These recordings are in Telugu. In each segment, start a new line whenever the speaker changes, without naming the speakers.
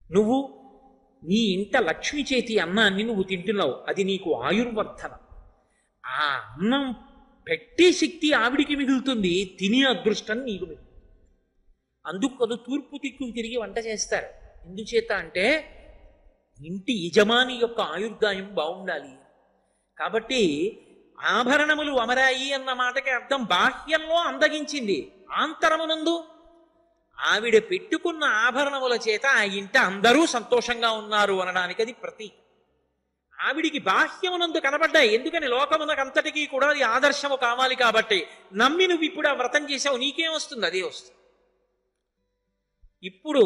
నువ్వు నీ ఇంట లక్ష్మి చేతి అన్నాన్ని నువ్వు తింటున్నావు, అది నీకు ఆయుర్వర్ధనం. ఆ అన్నం పెట్టే శక్తి ఆవిడికి మిగులుతుంది, తినే అదృష్టం నీకు మిగులుతుంది. అందుకు అది తూర్పు దిక్కు తిరిగి వంట చేస్తారు. ఎందుచేత అంటే ఇంటి యజమాని యొక్క ఆయుర్దాయం బాగుండాలి. కాబట్టి ఆభరణములు అమరాయి అన్న మాటకి అర్థం బాహ్యంలో అందగించింది, ఆంతరమునందు ఆవిడ పెట్టుకున్న ఆభరణముల చేత ఆ ఇంట అందరూ సంతోషంగా ఉన్నారు అనడానికి అది ప్రతీక. ఆవిడికి బాహ్యమునందు కనబడ్డాయి, ఎందుకని లోకమునకంతటికీ కూడా అది ఆదర్శము కావాలి కాబట్టి. నమ్మి నువ్వు ఇప్పుడు ఆ వ్రతం చేసావు, నీకేం వస్తుంది? అదే వస్తుంది. ఇప్పుడు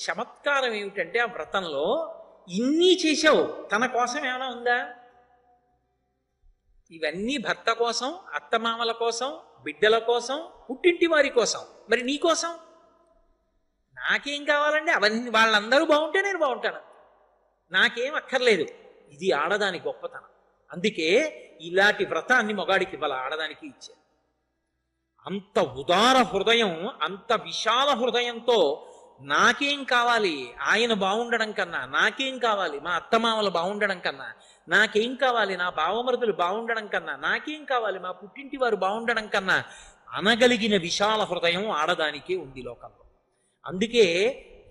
చమత్కారం ఏమిటంటే ఆ వ్రతంలో ఇన్ని చేసావు, తన కోసం ఏమైనా ఉందా? ఇవన్నీ భర్త కోసం, అత్తమామల కోసం, బిడ్డల కోసం, పుట్టింటి వారి కోసం. మరి నీ కోసం నాకేం కావాలండి? అవన్నీ వాళ్ళందరూ బాగుంటే నేను బాగుంటాను, నాకేం అక్కర్లేదు. ఇది ఆడదాని గొప్పతనం. అందుకే ఇలాంటి వ్రతాన్ని మొగాడికి ఇవ్వాలి, ఆడదానికి ఇచ్చారు. అంత ఉదార హృదయం, అంత విశాల హృదయంతో నాకేం కావాలి, ఆయన బాగుండడం కన్నా, నాకేం కావాలి మా అత్తమామలు బాగుండడం కన్నా, నాకేం కావాలి నా బావమరుదులు బాగుండడం కన్నా, నాకేం కావాలి మా పుట్టింటి వారు బాగుండడం కన్నా అనగలిగిన విశాల హృదయం ఆడదానికే ఉంది లోకంలో. అందుకే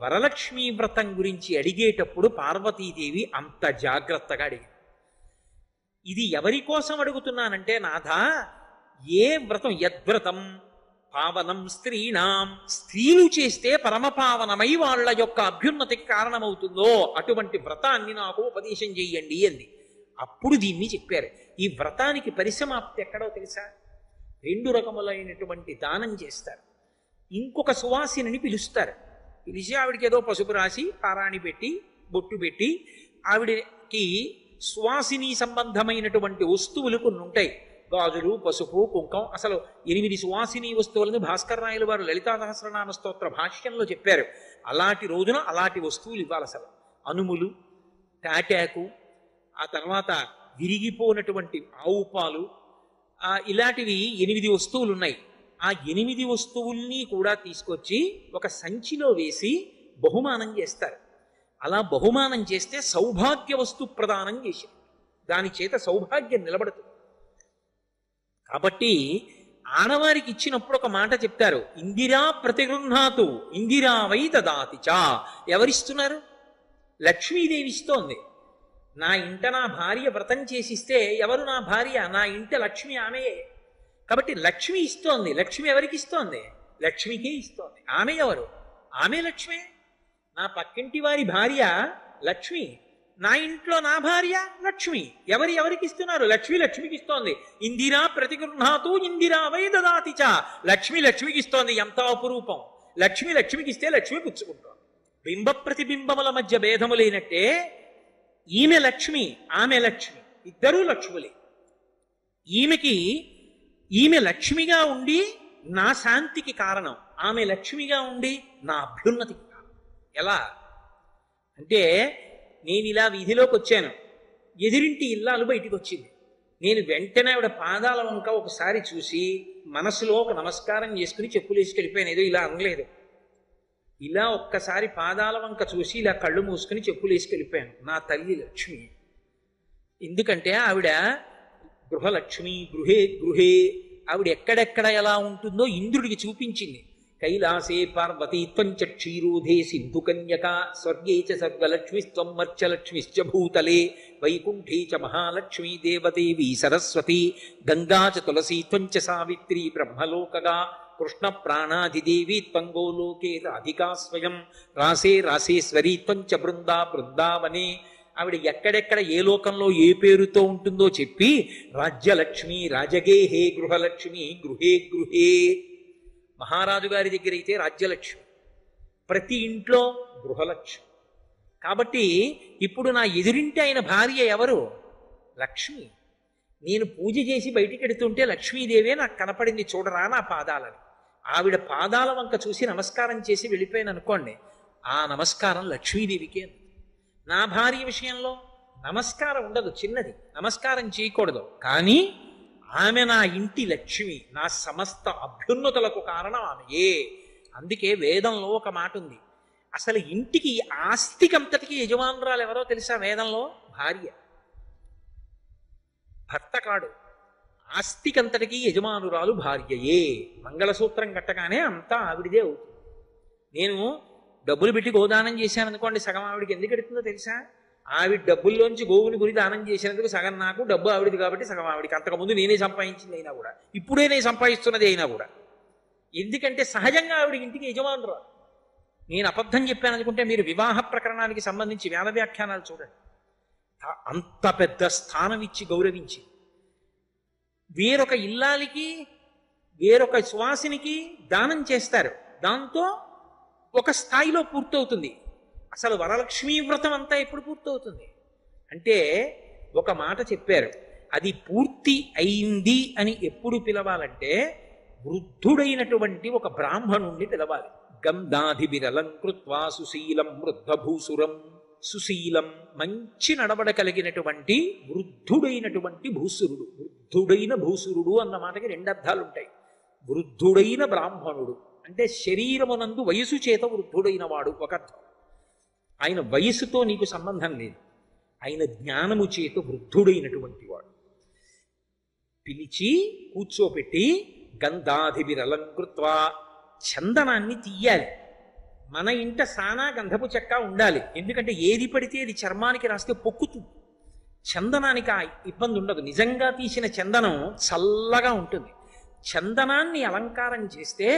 వరలక్ష్మీ వ్రతం గురించి అడిగేటప్పుడు పార్వతీదేవి అంత జాగ్రత్తగా అడిగింది. ఇది ఎవరి కోసం అడుగుతున్నానంటే, నాథా, ఏ వ్రతం, యద్వ్రతం పావనం స్త్రీణాం, స్త్రీలు చేస్తే పరమపావనమై వాళ్ళ యొక్క అభ్యున్నతికి కారణమవుతుందో అటువంటి వ్రతాన్ని నాకు ఉపదేశం చెయ్యండి అంది. అప్పుడు దీన్ని చెప్పారు. ఈ వ్రతానికి పరిసమాప్తి ఎక్కడో తెలుసా? 2 రకములైనటువంటి దానం చేస్తారు. ఇంకొక సువాసిని పిలుస్తారు. పిలిచి ఆవిడికి ఏదో పసుపు రాసి పారాణి పెట్టి బొట్టు పెట్టి ఆవిడకి సువాసిని సంబంధమైనటువంటి వస్తువులు కొన్ని ఉంటాయి. గాజులు, పసుపు, కుంకం. అసలు 8 సువాసిని వస్తువులను భాస్కర్ రాయలు వారు లలితా సహస్రనామ స్తోత్ర భాష్యంలో చెప్పారు. అలాంటి రోజున అలాంటి వస్తువులు ఇవ్వాలి. అసలు అనుములు, తాటాకు, ఆ తర్వాత విరిగిపోయినటువంటి ఆవు పాలు, ఇలాంటివి 8 వస్తువులు ఉన్నాయి. ఆ 8 వస్తువుల్ని కూడా తీసుకొచ్చి ఒక సంచిలో వేసి బహుమానం చేస్తారు. అలా బహుమానం చేస్తే సౌభాగ్య వస్తు ప్రదానం చేసి దాని చేత సౌభాగ్యం నిలబడుతుంది. కాబట్టి ఆడవారికి ఇచ్చినప్పుడు ఒక మాట చెప్తారు, ఇందిరా ప్రతిగృహాతు ఇందిరా వై దదాతి చ. ఎవరిస్తున్నారు? లక్ష్మీదేవి ఇస్తోంది. నా ఇంట నా భార్య వ్రతం చేసిస్తే ఎవరు నా భార్య? నా ఇంట లక్ష్మి ఆమెయే. కాబట్టి లక్ష్మి ఇస్తోంది. లక్ష్మి ఎవరికి ఇస్తోంది? లక్ష్మికే ఇస్తోంది. ఆమె ఎవరు? ఆమె లక్ష్మి. నా పక్కింటి వారి భార్య లక్ష్మి, నా ఇంట్లో నా భార్య లక్ష్మి. ఎవరికి ఇస్తున్నారు? లక్ష్మి లక్ష్మికి ఇస్తోంది. ఇందిరా ప్రతిగృహాతు ఇందిరా వై దదాతి చ. లక్ష్మి లక్ష్మికి ఇస్తోంది. ఎంత అపురూపం! లక్ష్మి లక్ష్మికి ఇస్తే లక్ష్మి పుచ్చుకుంటోంది. బింబ ప్రతిబింబముల మధ్య భేదము లేనట్టే ఈమె లక్ష్మి, ఆమె లక్ష్మి, ఇద్దరూ లక్ష్ములే. ఈమె లక్ష్మిగా ఉండి నా శాంతికి కారణం, ఆమె లక్ష్మిగా ఉండి నా అభ్యున్నతికి కారణం. ఎలా అంటే, నేను ఇలా వీధిలోకి వచ్చాను, ఎదిరింటి ఇల్లాలు బయటికి వచ్చింది. నేను వెంటనే ఆవిడ పాదాల వంక ఒకసారి చూసి మనసులో ఒక నమస్కారం చేసుకుని చెప్పులు వేసుకెళ్ళిపోయాను. ఏదో ఇలా అనలేదు, ఇలా ఒక్కసారి పాదాల వంక చూసి ఇలా కళ్ళు మూసుకుని చెప్పులు వేసుకెళ్ళిపోయాను. నా తల్లి లక్ష్మి. ఎందుకంటే ఆవిడ గృహలక్ష్మి, గృహే గృహే. ఆవిడ ఎక్కడెక్కడ ఎలా ఉంటుందో ఇంద్రుడికి చూపించింది. కైలాసే పార్వతీ త్వంచ క్షీరోధే సింధు కన్యక, స్వర్గే చ సర్వలక్ష్మిస్త్వం మర్చలక్ష్మిశ్చ భూతలే, వైకుంఠే చ మహాలక్ష్మీ దేవదేవీ సరస్వతి, గంగా చ తులసీ త్వంచ సావిత్రి బ్రహ్మలోకగా, కృష్ణ ప్రాణాధిదేవి త్వంగోలోకే రాధికా స్వయం, రాసే రాసేశ్వరీ త్వంచ బృందా బృందావనే. ఆవిడ ఎక్కడెక్కడ ఏ లోకంలో ఏ పేరుతో ఉంటుందో చెప్పి, రాజ్యలక్ష్మి రాజగేహే, గృహలక్ష్మి గృహే గృహే. మహారాజు గారి దగ్గర అయితే రాజ్యలక్ష్మి, ప్రతి ఇంట్లో గృహలక్ష్మి. కాబట్టి ఇప్పుడు నా ఎదురింటి ఆయన భార్య ఎవరు? లక్ష్మి. నేను పూజ చేసి బయటికి ఎడుతుంటే లక్ష్మీదేవే నాకు కనపడింది, చూడరా నా పాదాలని. ఆవిడ పాదాల వంక చూసి నమస్కారం చేసి వెళ్ళిపోయాను అనుకోండి, ఆ నమస్కారం లక్ష్మీదేవికే. నా భార్య విషయంలో నమస్కారం ఉండదు, చిన్నది, నమస్కారం చేయకూడదు. కానీ ఆమె నా ఇంటి లక్ష్మి, నా సమస్త అభ్యున్నతులకు కారణం ఆమెయే. అందుకే వేదంలో ఒక మాట ఉంది, అసలు ఇంటికి ఆస్తికంతటికి యజమానురాలు ఎవరో తెలుసా వేదంలో? భార్య, భర్త కాడు. ఆస్తికంతటికి యజమానురాలు భార్యయే. మంగళసూత్రం కట్టగానే అంతా ఆవిడిదే అవుతుంది. నేను డబ్బులు పెట్టి గోదానం చేశాను అనుకోండి, సగం ఆవిడికి ఎందుకు ఎడుతుందో తెలుసా? ఆవిడ డబ్బుల్లోంచి గోవుని గురి దానం చేసినందుకు సగం నాకు, డబ్బు ఆవిడిది కాబట్టి సగం ఆవిడికి. అంతకుముందు నేనే సంపాదించింది అయినా కూడా, ఇప్పుడే నేను సంపాదిస్తున్నది అయినా కూడా. ఎందుకంటే సహజంగా ఆవిడ ఇంటికి యజమానురాలు. నేను అబద్ధం చెప్పాను అనుకుంటే మీరు వివాహ ప్రకరణానికి సంబంధించి వేద వ్యాఖ్యానాలు చూడండి. అంత పెద్ద స్థానం ఇచ్చి గౌరవించి వేరొక ఇల్లాలికి, వేరొక సువాసినికి దానం చేస్తారు. దాంతో ఒక స్థాయిలో పూర్తవుతుంది. అసలు వరలక్ష్మీ వ్రతం అంతా ఎప్పుడు పూర్తవుతుంది అంటే, ఒక మాట చెప్పారు, అది పూర్తి అయింది అని ఎప్పుడు పిలవాలంటే వృద్ధుడైనటువంటి ఒక బ్రాహ్మణుణ్ణి పిలవాలి. గంధాధిబిరలంకృత్వా సుశీలం వృద్ధభూసురం. సుశీలం, మంచి నడవడ కలిగినటువంటి వృద్ధుడైనటువంటి భూసురుడు. వృద్ధుడైన భూసురుడు అన్న మాటకి రెండు అర్థాలు ఉంటాయి. వృద్ధుడైన బ్రాహ్మణుడు అంటే శరీరమునందు వయసు చేత వృద్ధుడైన వాడు ఒక అర్థం. ఆయన వయసుతో నీకు సంబంధం లేదు, ఆయన జ్ఞానము చేత వృద్ధుడైనటువంటి వాడు. పిలిచి కూర్చోపెట్టి గంధాధిబిరలంకృత్వా, చందనాన్ని తీయాలి. మన ఇంట సానా గంధపు చెక్క ఉండాలి. ఎందుకంటే ఏది పడితే అది చర్మానికి రాస్తే పొక్కుతుంది. చందనానికి ఆ ఇబ్బంది ఉండదు. నిజంగా తీసిన చందనం చల్లగా ఉంటుంది. చందనాన్ని అలంకారం చేస్తే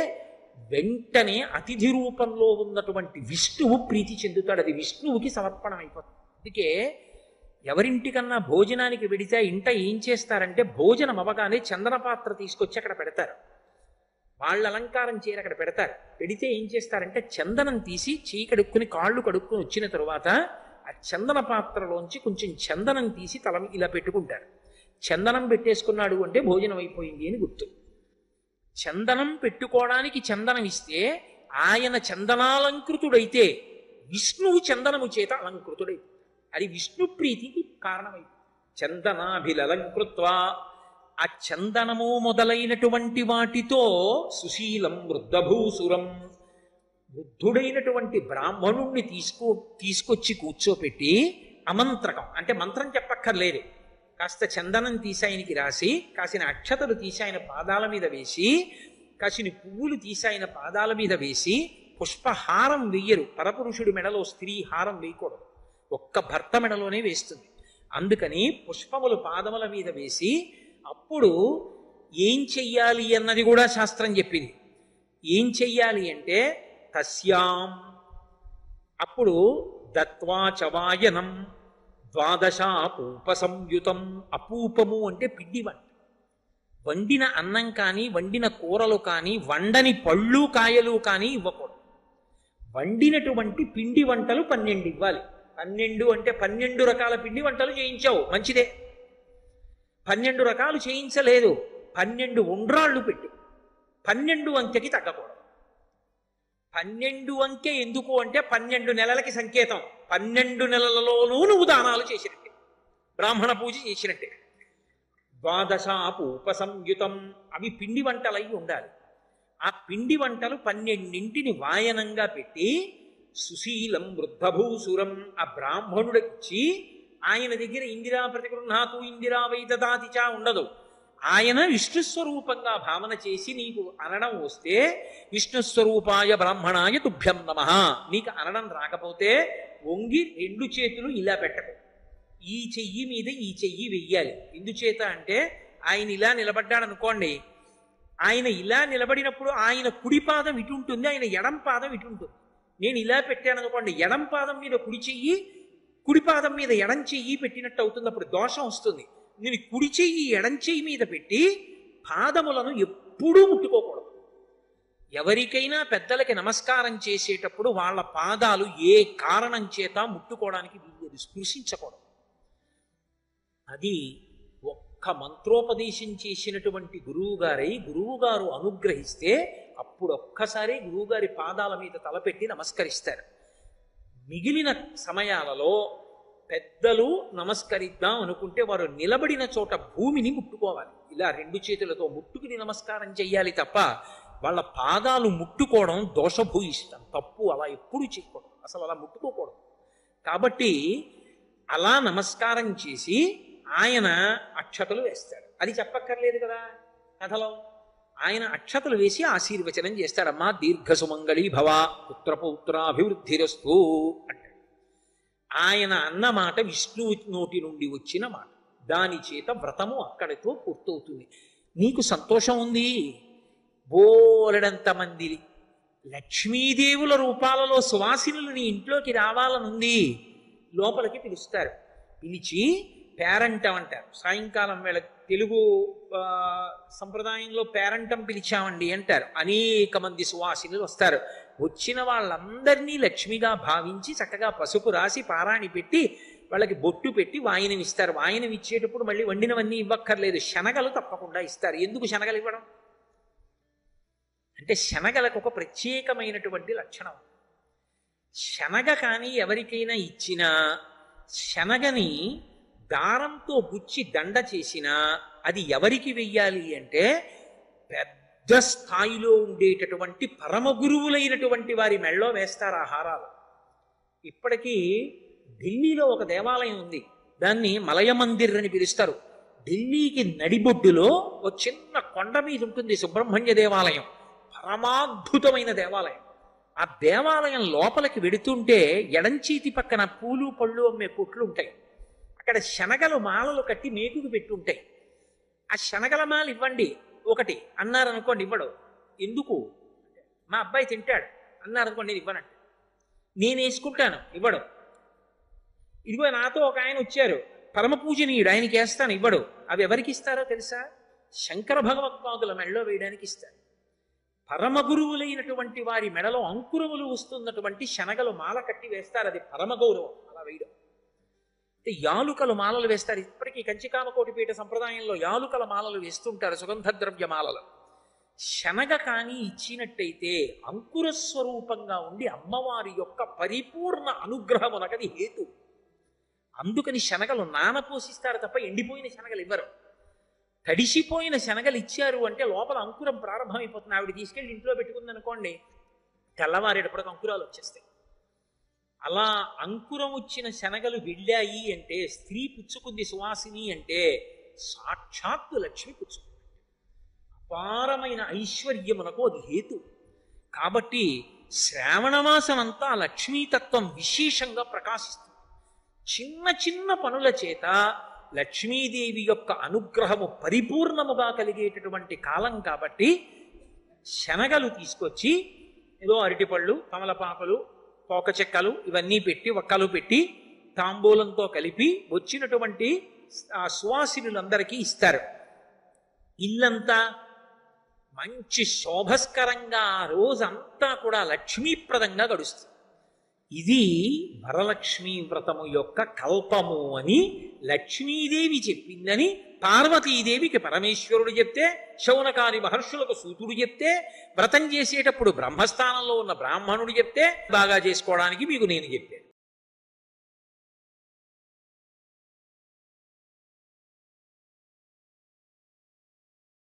వెంటనే అతిథి రూపంలో ఉన్నటువంటి విష్ణువు ప్రీతి చెందుతాడు. అది విష్ణువుకి సమర్పణం అయిపోతుంది. అందుకే ఎవరింటికన్నా భోజనానికి వెడితే ఇంట ఏం చేస్తారంటే, భోజనం అవ్వగానే చందన పాత్ర తీసుకొచ్చి అక్కడ పెడతారు. వాళ్ళు అలంకారం చేయరు, అక్కడ పెడతారు. పెడితే ఏం చేస్తారంటే చందనం తీసి చేయి కడుక్కుని కాళ్ళు కడుక్కుని వచ్చిన తరువాత ఆ చందన పాత్రలోంచి కొంచెం చందనం తీసి తల ఇలా పెట్టుకుంటారు. చందనం పెట్టేసుకున్నాడు అంటే భోజనం అయిపోయింది అని గుర్తు. చందనం పెట్టుకోవడానికి చందనం ఇస్తే ఆయన చందనాలంకృతుడైతే విష్ణువు చందనము చేత అలంకృతుడై, అది విష్ణు ప్రీతికి కారణమైంది. చందనాభిలలంకృత్వా, ఆ చందనము మొదలైనటువంటి వాటితో సుశీలం వృద్ధభూసురం, వృద్ధుడైనటువంటి బ్రాహ్మణుణ్ణి తీసుకొచ్చి కూర్చోపెట్టి అమంత్రకం అంటే మంత్రం చెప్పక్కర్లేదు, కాస్త చందనం తీసి ఆయనకి రాసి, కాసిన అక్షతలు తీసి ఆయన పాదాల మీద వేసి, కాసిన పువ్వులు తీసి ఆయన పాదాల మీద వేసి, పుష్పహారం వెయ్యరు. పరపురుషుడి మెడలో స్త్రీ హారం వేయకూడదు, ఒక్క భర్త మెడలోనే వేస్తుంది. అందుకని పుష్పములు పాదముల మీద వేసి, అప్పుడు ఏం చెయ్యాలి అన్నది కూడా శాస్త్రం చెప్పింది. ఏం చెయ్యాలి అంటే తస్యాం, అప్పుడు దత్వా చవాయనం ద్వాదశాపూప సంయుతం. అపూపము అంటే పిండి వంట. వండిన అన్నం కానీ, వండిన కూరలు కానీ, వండని పళ్ళు కాయలు కానీ ఇవ్వకూడదు. వండినటువంటి పిండి వంటలు 12 ఇవ్వాలి. 12 అంటే 12 రకాల పిండి వంటలు చేయించావు, మంచిదే. 12 రకాలు చేయించలేదు, 12 ఉండ్రాళ్ళు పెట్టు. 12 అంకెకి తగ్గకూడదు. 12 అంకె ఎందుకు అంటే 12 నెలలకి సంకేతం. 12 నెలలలోనూ నువ్వు దానాలు చేసినట్టే, బ్రాహ్మణ పూజ చేసినట్టే. ద్వాదశాపూప సంయుతం, అవి పిండి వంటలై ఉండాలి. ఆ పిండి వంటలు 12 వాయనంగా పెట్టి సుశీలం వృద్ధభూసురం ఆ బ్రాహ్మణుడికి ఆయన దగ్గర ఇందిరా ప్రతిగృహాతు ఇందిరా వైదదాతిచా ఉండదు. ఆయన విష్ణుస్వరూపంగా భావన చేసి నీకు అనడం వస్తే విష్ణుస్వరూపాయ బ్రాహ్మణాయ తుభ్యం నమః. నీకు అనడం రాకపోతే వంగి 2 చేతులు ఇలా పెట్టకు, ఈ చెయ్యి మీద ఈ చెయ్యి వెయ్యాలి. ఎందుచేత అంటే ఆయన ఇలా నిలబడ్డాడు అనుకోండి, ఆయన ఇలా నిలబడినప్పుడు ఆయన కుడి పాదం ఇటు ఉంటుంది, ఆయన ఎడం పాదం ఇటు ఉంటుంది. నేను ఇలా పెట్టాను అనుకోండి, ఎడం పాదం మీద కుడి చెయ్యి, కుడి పాదం మీద ఎడం చెయ్యి పెట్టినట్టు అవుతుంది, అప్పుడు దోషం వస్తుంది. నేను కుడి చెయ్యి ఎడం చెయ్యి మీద పెట్టి పాదములను ఎప్పుడూ ముట్టుకోకూడదు. ఎవరికైనా పెద్దలకి నమస్కారం చేసేటప్పుడు వాళ్ళ పాదాలు ఏ కారణం చేత ముట్టుకోవడానికి వీలు, స్పృశించకూడదు. అది ఒక్క మంత్రోపదేశం చేసినటువంటి గురువుగారు అనుగ్రహిస్తే అప్పుడు ఒక్కసారి గురువుగారి పాదాల మీద తలపెట్టి నమస్కరిస్తారు. మిగిలిన సమయాలలో పెద్దలు నమస్కరిద్దాం అనుకుంటే వారు నిలబడిన చోట భూమిని ముట్టుకోవాలి. ఇలా 2 చేతులతో ముట్టుకుని నమస్కారం చెయ్యాలి తప్ప వాళ్ళ పాదాలు ముట్టుకోవడం దోషభూయిష్టం, తప్పు. అలా ఎప్పుడు చేయకూడదు, అసలు అలా ముట్టుకోకూడదు. కాబట్టి అలా నమస్కారం చేసి ఆయన అక్షతలు వేస్తాడు. అది చెప్పక్కర్లేదు కదా కథలో. ఆయన అక్షతలు వేసి ఆశీర్వచనం చేస్తాడమ్మా, దీర్ఘ సుమంగళి భవ, పుత్రపౌత్రాభివృద్ధిరస్తు అంటాడు. ఆయన అన్న మాట విష్ణువు నోటి నుండి వచ్చిన మాట, దాని చేత వ్రతము అక్కడితో పూర్తవుతుంది. నీకు సంతోషం ఉంది, బోలెడంత మంది లక్ష్మీదేవుల రూపాలలో సువాసినులు నీ ఇంట్లోకి రావాలనుంది, లోపలికి పిలుస్తారు. పిలిచి పేరంటం అంటారు. సాయంకాలం వేళ తెలుగు సంప్రదాయంలో పేరంటం పిలిచామండి అంటారు. అనేక మంది సువాసినులు వస్తారు. వచ్చిన వాళ్ళందరినీ లక్ష్మిగా భావించి చక్కగా పసుపు రాసి పారాణి పెట్టి వాళ్ళకి బొట్టు పెట్టి వాయినం ఇస్తారు. వాయినం ఇచ్చేటప్పుడు మళ్ళీ వండినవన్నీ ఇవ్వక్కర్లేదు, శనగలు తప్పకుండా ఇస్తారు. ఎందుకు శనగలు ఇవ్వడం అంటే శనగలకు ఒక ప్రత్యేకమైనటువంటి లక్షణం. శనగ కానీ ఎవరికైనా ఇచ్చినా, శనగని దారంతో గుచ్చి దండ చేసినా అది ఎవరికి వెయ్యాలి అంటే పెద్ద స్థాయిలో ఉండేటటువంటి పరమ గురువులైనటువంటి వారి మెళ్ళో వేస్తారు ఆ హారాలు. ఇప్పటికీ ఢిల్లీలో ఒక దేవాలయం ఉంది, దాన్ని మలయ మందిర్ అని పిలుస్తారు. ఢిల్లీకి నడిబొడ్డులో ఒక చిన్న కొండ మీద ఉంటుంది సుబ్రహ్మణ్య దేవాలయం, పరమాద్భుతమైన దేవాలయం. ఆ దేవాలయం లోపలికి వెడుతుంటే ఎడంచేతి పక్కన పూలు పళ్ళు అమ్మే కొట్లు ఉంటాయి. అక్కడ శనగలు మాలలు కట్టి మేకుకు పెట్టి ఉంటాయి. ఆ శనగల మాల ఇవ్వండి ఒకటి అన్నారనుకోండి, ఇవ్వడు. ఎందుకు, మా అబ్బాయి తింటాడు అన్నారనుకోండి, నేను ఇవ్వనండి. నేను వేసుకుంటాను, ఇవ్వడు. ఇదిగో నాతో ఒక ఆయన వచ్చారు, పరమ పూజనీయుడు, ఆయనకి వేస్తాను, ఇవ్వడు. అవి ఎవరికి ఇస్తారో తెలుసా? శంకర భగవత్పాదుల మెడలో వేయడానికి ఇస్తారు. పరమ గురువులైనటువంటి వారి మెడలో అంకురములు వస్తున్నటువంటి శనగలు మాల కట్టి వేస్తారు. అది పరమ గౌరవం అలా వేయడం. యాలుకలు మాలలు వేస్తారు. ఇప్పటికీ కంచికామకోటిపీఠ సంప్రదాయంలో యాలుకల మాలలు వేస్తుంటారు, సుగంధ ద్రవ్య మాలలు. శనగ కానీ ఇచ్చినట్టయితే అంకుర స్వరూపంగా ఉండి అమ్మవారి యొక్క పరిపూర్ణ అనుగ్రహమునకది హేతు. అందుకని శనగలు నానపోసిస్తారు తప్ప ఎండిపోయిన శనగలు ఇవ్వరు. తడిసిపోయిన శనగలు ఇచ్చారు అంటే లోపల అంకురం ప్రారంభమైపోతుంది. ఆవిడ తీసుకెళ్ళి ఇంట్లో పెట్టుకుంది అనుకోండి, తెల్లవారేటప్పటికి అంకురాలు వచ్చేస్తాయి. అలా అంకురం వచ్చిన శనగలు వెళ్ళాయి అంటే, స్త్రీ పుచ్చుకుంది సువాసిని అంటే సాక్షాత్తు లక్ష్మి పుచ్చుకుంది. అపారమైన ఐశ్వర్యమునకు అది హేతు. కాబట్టి శ్రావణమాసం అంతా లక్ష్మీతత్వం విశేషంగా ప్రకాశిస్తుంది. చిన్న చిన్న పనుల చేత లక్ష్మీదేవి యొక్క అనుగ్రహము పరిపూర్ణముగా కలిగేటటువంటి కాలం. కాబట్టి శనగలు తీసుకొచ్చి ఏదో అరటిపళ్ళు, తమలపాకులు, పోక చెక్కలు ఇవన్నీ పెట్టి, ఒక్కలు పెట్టి తాంబూలంతో కలిపి వచ్చినటువంటి ఆ సువాసినులందరికీ ఇస్తారు. ఇల్లంతా మంచి శోభస్కరంగా ఆ రోజంతా కూడా లక్ష్మీప్రదంగా గడుస్తుంది. ఇది వరలక్ష్మీ వ్రతము యొక్క కల్పము అని లక్ష్మీదేవి చెప్పిందని పార్వతీదేవికి పరమేశ్వరుడు చెప్తే, శౌనకాది మహర్షులకు సూతుడు చెప్తే, వ్రతం చేసేటప్పుడు బ్రహ్మస్థానంలో ఉన్న బ్రాహ్మణుడు చెప్తే, బాగా చేసుకోవడానికి మీకు నేను చెప్పాను.